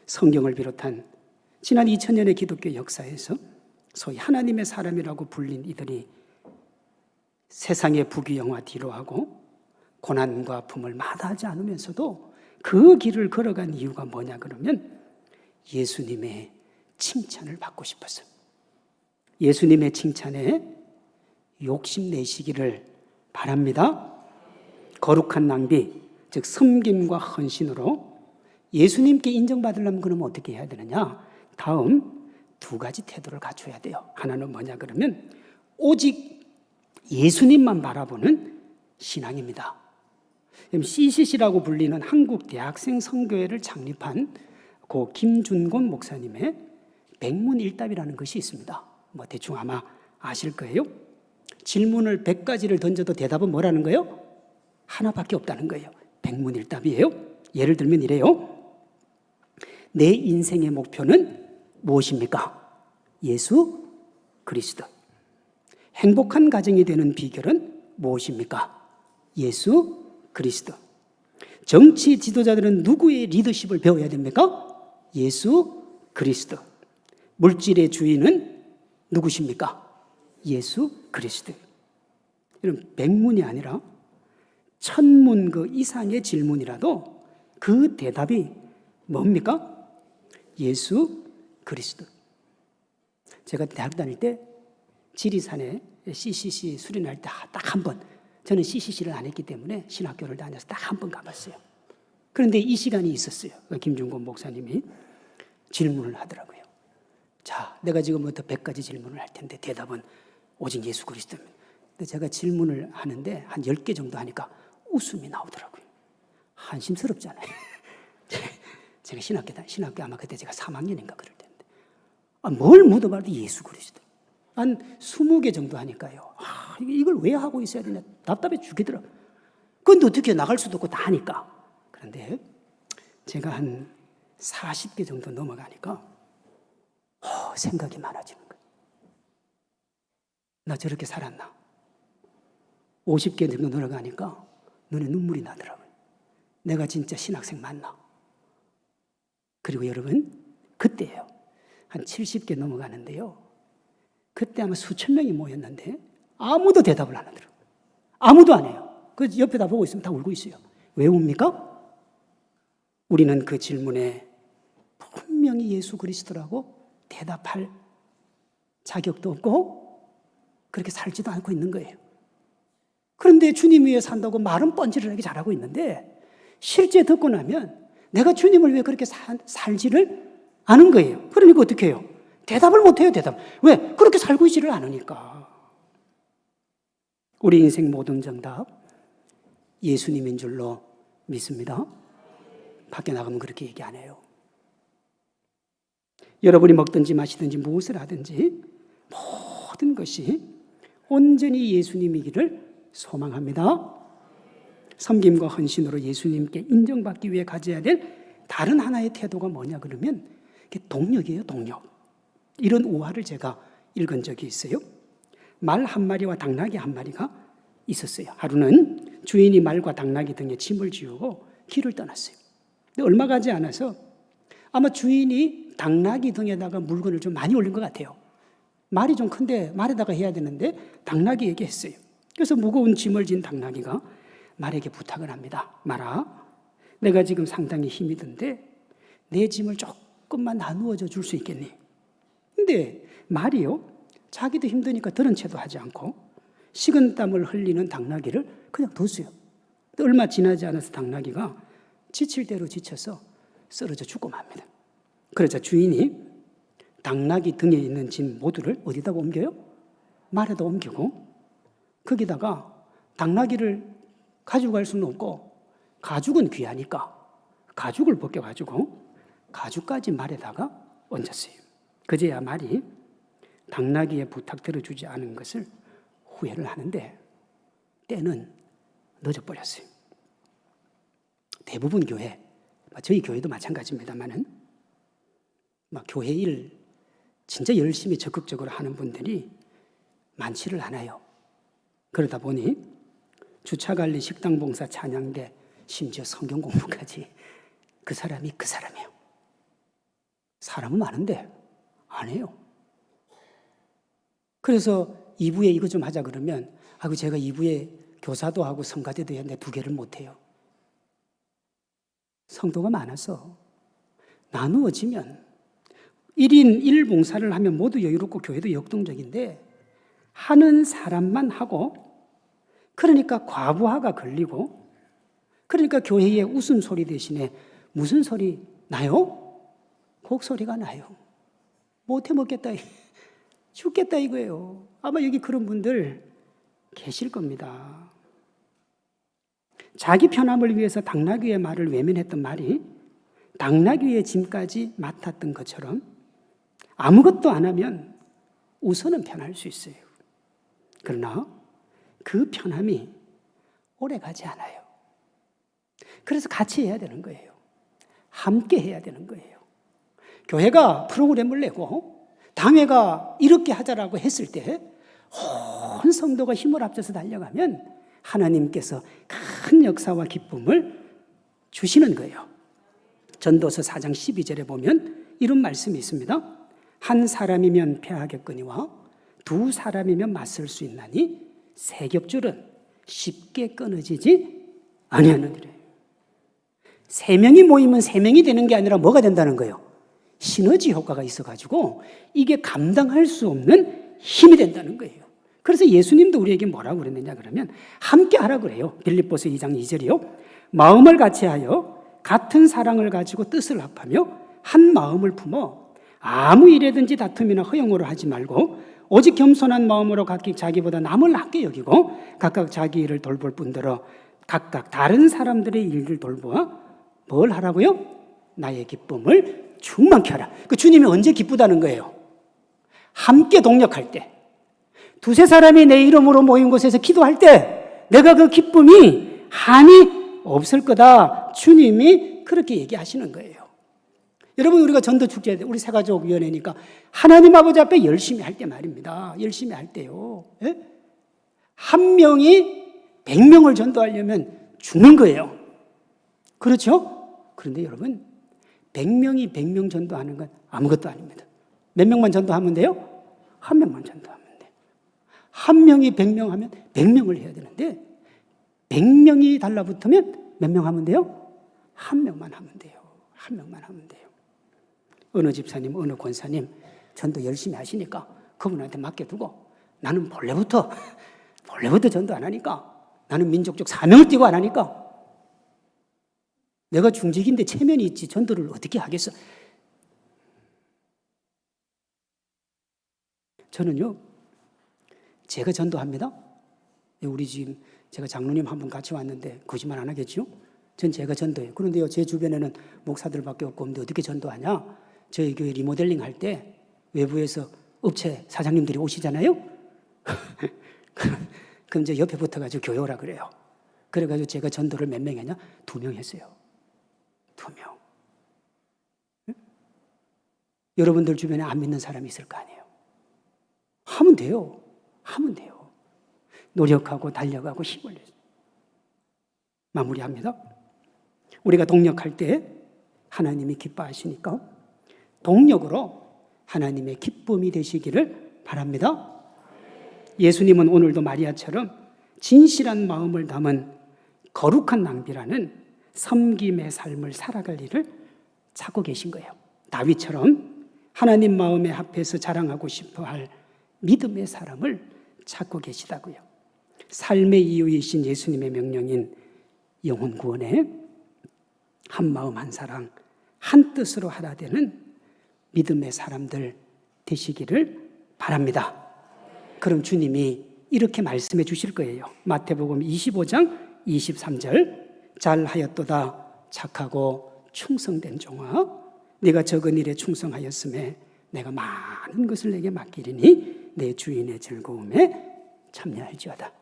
성경을 비롯한 지난 2000년의 기독교 역사에서 소위 하나님의 사람이라고 불린 이들이 세상의 부귀영화 뒤로하고 고난과 아픔을 마다하지 않으면서도 그 길을 걸어간 이유가 뭐냐 그러면 예수님의 칭찬을 받고 싶었어요. 예수님의 칭찬에 욕심내시기를 바랍니다. 거룩한 낭비, 즉 섬김과 헌신으로 예수님께 인정받으려면 그러면 어떻게 해야 되느냐? 다음 두 가지 태도를 갖춰야 돼요. 하나는 뭐냐 그러면 오직 예수님만 바라보는 신앙입니다. CCC라고 불리는 한국 대학생 선교회를 창립한 고 김준곤 목사님의 백문일답이라는 것이 있습니다. 대충 아마 아실 거예요. 질문을 100가지를 던져도 대답은 뭐라는 거예요? 하나밖에 없다는 거예요. 백문일답이에요. 예를 들면 이래요. 내 인생의 목표는 무엇입니까? 예수 그리스도. 행복한 가정이 되는 비결은 무엇입니까? 예수 그리스도. 정치 지도자들은 누구의 리더십을 배워야 됩니까? 예수 그리스도. 물질의 주인은 누구십니까? 예수 그리스도. 이런 백문이 아니라 천문 그 이상의 질문이라도 그 대답이 뭡니까? 예수 그리스도. 제가 대학 다닐 때 지리산에 CCC 수련할 때 딱 한 번, 저는 CCC를 안 했기 때문에 신학교를 다녀서 딱 한 번 가봤어요. 그런데 이 시간이 있었어요. 김중곤 목사님이 질문을 하더라고요. 자, 내가 지금부터 100가지 질문을 할 텐데 대답은 오직 예수 그리스도입니다. 근데 제가 질문을 하는데 한 10개 정도 하니까 웃음이 나오더라고요. 한심스럽잖아요. 제가 신학교 아마 그때 제가 3학년인가 그럴 텐데. 뭘 묻어봐도 예수 그리스도. 한 20개 정도 하니까요. 이걸 왜 하고 있어야 되냐. 답답해 죽겠더라고요. 근데 어떻게 나갈 수도 없고 다 하니까. 그런데 제가 한 40개 정도 넘어가니까 생각이 많아지는 거예요. 나 저렇게 살았나? 50개 정도 넘어가니까 눈에 눈물이 나더라고요. 내가 진짜 신학생 맞나? 그리고 여러분, 그때예요. 한 70개 넘어가는데요. 그때 아마 수천 명이 모였는데 아무도 대답을 안 하더라고요. 아무도 안 해요. 그 옆에 다 보고 있으면 다 울고 있어요. 왜 웁니까? 우리는 그 질문에 분명히 예수 그리스도라고 대답할 자격도 없고 그렇게 살지도 않고 있는 거예요. 그런데 주님 위에 산다고 말은 뻔질을 잘하고 있는데 실제 듣고 나면 내가 주님을 왜 그렇게 살지를 않은 거예요. 그러니까 어떻게 해요? 대답을 못해요. 대답. 왜? 그렇게 살고 있지를 않으니까. 우리 인생 모든 정답 예수님인 줄로 믿습니다. 밖에 나가면 그렇게 얘기 안 해요. 여러분이 먹든지 마시든지 무엇을 하든지 모든 것이 온전히 예수님이기를 소망합니다. 섬김과 헌신으로 예수님께 인정받기 위해 가져야 될 다른 하나의 태도가 뭐냐 그러면 동력이에요. 동력. 이런 우화를 제가 읽은 적이 있어요. 말 한 마리와 당나귀 한 마리가 있었어요. 하루는 주인이 말과 당나귀 등에 짐을 지우고 길을 떠났어요. 근데 얼마 가지 않아서 아마 주인이 당나귀 등에다가 물건을 좀 많이 올린 것 같아요. 말이 좀 큰데 말에다가 해야 되는데 당나귀에게 했어요. 그래서 무거운 짐을 진 당나귀가 말에게 부탁을 합니다. 말아, 내가 지금 상당히 힘이 든데 내 짐을 조금만 나누어져 줄 수 있겠니? 근데 말이요, 자기도 힘드니까 들은 채도 하지 않고 식은땀을 흘리는 당나귀를 그냥 뒀어요. 얼마 지나지 않아서 당나귀가 지칠 대로 지쳐서 쓰러져 죽고 맙니다. 그러자 주인이 당나귀 등에 있는 짐 모두를 어디다가 옮겨요? 말에다 옮기고 거기다가 당나귀를 가지고 갈 수는 없고 가죽은 귀하니까 가죽을 벗겨가지고 가죽까지 말에다가 얹었어요. 그제야 말이 당나귀의 부탁 들어주지 않은 것을 후회를 하는데 때는 늦어버렸어요. 대부분 교회, 저희 교회도 마찬가지입니다만은 교회 일 진짜 열심히 적극적으로 하는 분들이 많지를 않아요. 그러다 보니 주차관리, 식당봉사, 찬양대, 심지어 성경 공부까지 그 사람이에요. 사람은 많은데 안 해요. 그래서 2부에 이거 좀 하자 그러면 제가 2부에 교사도 하고 성가대도 했는데 2개를 못 해요. 성도가 많아서 나누어지면 1인 1봉사를 하면 모두 여유롭고 교회도 역동적인데 하는 사람만 하고 그러니까 과부하가 걸리고 그러니까 교회의 웃음소리 대신에 무슨 소리 나요? 곡소리가 나요. 못해 먹겠다, 죽겠다 이거예요. 아마 여기 그런 분들 계실 겁니다. 자기 편함을 위해서 당나귀의 말을 외면했던 말이 당나귀의 짐까지 맡았던 것처럼 아무것도 안 하면 우선은 편할 수 있어요. 그러나 그 편함이 오래 가지 않아요. 그래서 같이 해야 되는 거예요. 함께 해야 되는 거예요. 교회가 프로그램을 내고 당회가 이렇게 하자라고 했을 때 온 성도가 힘을 합쳐서 달려가면 하나님께서 큰 역사와 기쁨을 주시는 거예요. 전도서 4장 12절에 보면 이런 말씀이 있습니다. 한 사람이면 패하겠거니와 두 사람이면 맞설 수 있나니 세 겹줄은 쉽게 끊어지지 아니하느니라. 세 명이 모이면 세 명이 되는 게 아니라 뭐가 된다는 거예요? 시너지 효과가 있어가지고 이게 감당할 수 없는 힘이 된다는 거예요. 그래서 예수님도 우리에게 뭐라고 그랬느냐 그러면 함께 하라 그래요. 빌립보서 2장 2절이요. 마음을 같이하여 같은 사랑을 가지고 뜻을 합하며 한 마음을 품어 아무 일에든지 다툼이나 허용으로 하지 말고 오직 겸손한 마음으로 각기 자기보다 남을 낮게 여기고 각각 자기 일을 돌볼 뿐더러 각각 다른 사람들의 일을 돌보아 뭘 하라고요? 나의 기쁨을 충만케 하라. 그 주님이 언제 기쁘다는 거예요? 함께 동력할 때, 두세 사람이 내 이름으로 모인 곳에서 기도할 때 내가 그 기쁨이 한이 없을 거다. 주님이 그렇게 얘기하시는 거예요. 여러분, 우리가 전도축제, 우리 새가족위원회니까 하나님 아버지 앞에 열심히 할 때 말입니다. 열심히 할 때요. 예? 한 명이 100명을 전도하려면 죽는 거예요. 그렇죠? 그런데 여러분, 100명이 100명 전도하는 건 아무것도 아닙니다. 몇 명만 전도하면 돼요? 한 명만 전도하면 돼요. 한 명이 100명 하면 100명을 해야 되는데 100명이 달라붙으면 몇 명 하면 돼요? 한 명만 하면 돼요. 한 명만 하면 돼요. 어느 집사님, 어느 권사님 전도 열심히 하시니까 그분한테 맡겨두고 나는 본래부터 전도 안 하니까 나는 민족적 사명을 띠고 안 하니까 내가 중직인데 체면이 있지 전도를 어떻게 하겠어? 저는요, 제가 전도합니다. 우리 지금 제가 장로님 한 분 같이 왔는데 거짓말 안 하겠죠? 전 제가 전도해요. 그런데요, 제 주변에는 목사들밖에 없고 없는데 어떻게 전도하냐? 저희 교회 리모델링 할 때 외부에서 업체 사장님들이 오시잖아요. 그럼 이제 옆에 붙어가지고 교회 오라 그래요. 그래가지고 제가 전도를 몇 명 했냐? 2명 했어요. 2명. 응? 여러분들 주변에 안 믿는 사람이 있을 거 아니에요. 하면 돼요. 하면 돼요. 노력하고 달려가고 힘을 내서 마무리합니다. 우리가 동력할 때 하나님이 기뻐하시니까 동력으로 하나님의 기쁨이 되시기를 바랍니다. 예수님은 오늘도 마리아처럼 진실한 마음을 담은 거룩한 낭비라는 섬김의 삶을 살아갈 일을 찾고 계신 거예요. 다윗처럼 하나님 마음에 합해서 자랑하고 싶어할 믿음의 사람을 찾고 계시다고요. 삶의 이유이신 예수님의 명령인 영혼 구원에 한 마음 한 사랑 한 뜻으로 하나 되는 믿음의 사람들 되시기를 바랍니다. 그럼 주님이 이렇게 말씀해 주실 거예요. 마태복음 25장 23절 잘하였도다 착하고 충성된 종아 네가 적은 일에 충성하였음에 내가 많은 것을 내게 맡기리니 내 주인의 즐거움에 참여할지어다.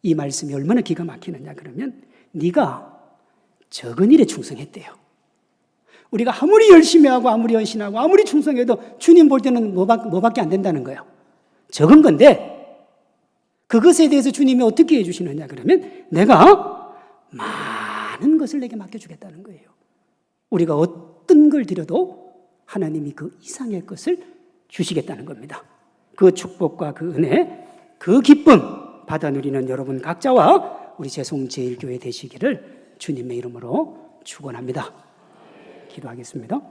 이 말씀이 얼마나 기가 막히느냐 그러면 네가 적은 일에 충성했대요. 우리가 아무리 열심히 하고 아무리 헌신하고 아무리 충성해도 주님 볼 때는 뭐밖에 안 된다는 거예요. 적은 건데 그것에 대해서 주님이 어떻게 해주시느냐 그러면 내가 많은 것을 내게 맡겨주겠다는 거예요. 우리가 어떤 걸 드려도 하나님이 그 이상의 것을 주시겠다는 겁니다. 그 축복과 그 은혜, 그 기쁨 받아 누리는 여러분 각자와 우리 재송제일교회 되시기를 주님의 이름으로 축원합니다. 기도하겠습니다.